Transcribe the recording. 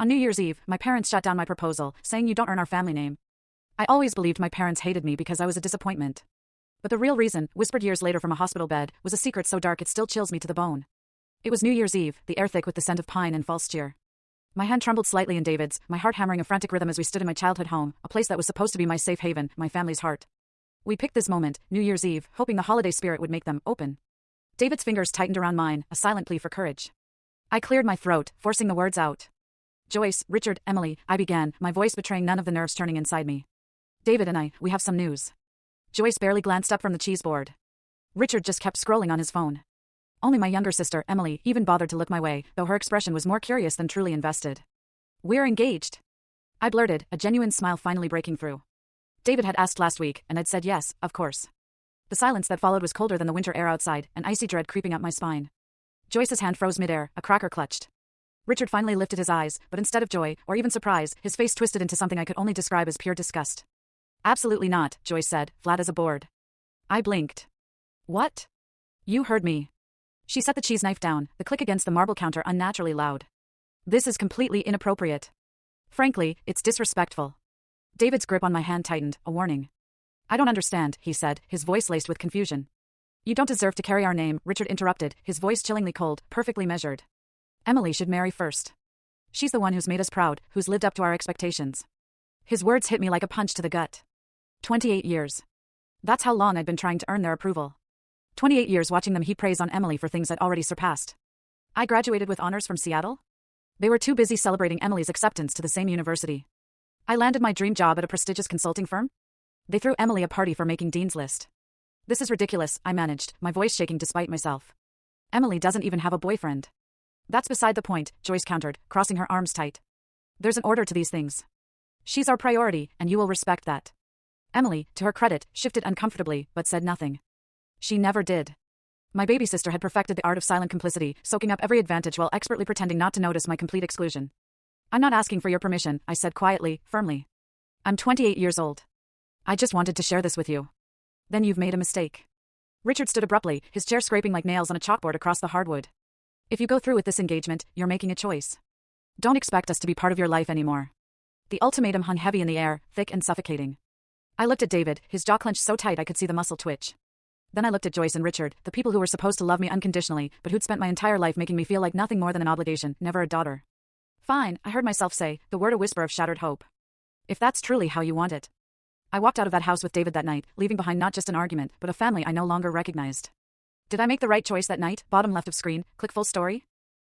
On New Year's Eve, my parents shot down my proposal, saying you don't earn our family name. I always believed my parents hated me because I was a disappointment. But the real reason, whispered years later from a hospital bed, was a secret so dark it still chills me to the bone. It was New Year's Eve, the air thick with the scent of pine and false cheer. My hand trembled slightly in David's, my heart hammering a frantic rhythm as we stood in my childhood home, a place that was supposed to be my safe haven, my family's heart. We picked this moment, New Year's Eve, hoping the holiday spirit would make them open. David's fingers tightened around mine, a silent plea for courage. I cleared my throat, forcing the words out. Joyce, Richard, Emily, I began, my voice betraying none of the nerves turning inside me. David and I, we have some news. Joyce barely glanced up from the cheese board. Richard just kept scrolling on his phone. Only my younger sister, Emily, even bothered to look my way, though her expression was more curious than truly invested. We're engaged. I blurted, a genuine smile finally breaking through. David had asked last week, and I'd said yes, of course. The silence that followed was colder than the winter air outside, an icy dread creeping up my spine. Joyce's hand froze midair, a cracker clutched. Richard finally lifted his eyes, but instead of joy, or even surprise, his face twisted into something I could only describe as pure disgust. Absolutely not, Joyce said, flat as a board. I blinked. What? You heard me. She set the cheese knife down, the click against the marble counter unnaturally loud. This is completely inappropriate. Frankly, it's disrespectful. David's grip on my hand tightened, a warning. I don't understand, he said, his voice laced with confusion. You don't deserve to carry our name, Richard interrupted, his voice chillingly cold, perfectly measured. Emily should marry first. She's the one who's made us proud, who's lived up to our expectations. His words hit me like a punch to the gut. 28 years. That's how long I'd been trying to earn their approval. 28 years watching them heap praise on Emily for things I'd already surpassed. I graduated with honors from Seattle? They were too busy celebrating Emily's acceptance to the same university. I landed my dream job at a prestigious consulting firm? They threw Emily a party for making Dean's List. This is ridiculous, I managed, my voice shaking despite myself. Emily doesn't even have a boyfriend. That's beside the point, Joyce countered, crossing her arms tight. There's an order to these things. She's our priority, and you will respect that. Emily, to her credit, shifted uncomfortably, but said nothing. She never did. My baby sister had perfected the art of silent complicity, soaking up every advantage while expertly pretending not to notice my complete exclusion. I'm not asking for your permission, I said quietly, firmly. I'm 28 years old. I just wanted to share this with you. Then you've made a mistake. Richard stood abruptly, his chair scraping like nails on a chalkboard across the hardwood. If you go through with this engagement, you're making a choice. Don't expect us to be part of your life anymore. The ultimatum hung heavy in the air, thick and suffocating. I looked at David, his jaw clenched so tight I could see the muscle twitch. Then I looked at Joyce and Richard, the people who were supposed to love me unconditionally, but who'd spent my entire life making me feel like nothing more than an obligation, never a daughter. Fine, I heard myself say, the word a whisper of shattered hope. If that's truly how you want it. I walked out of that house with David that night, leaving behind not just an argument, but a family I no longer recognized. Did I make the right choice that night? Bottom left of screen, click full story.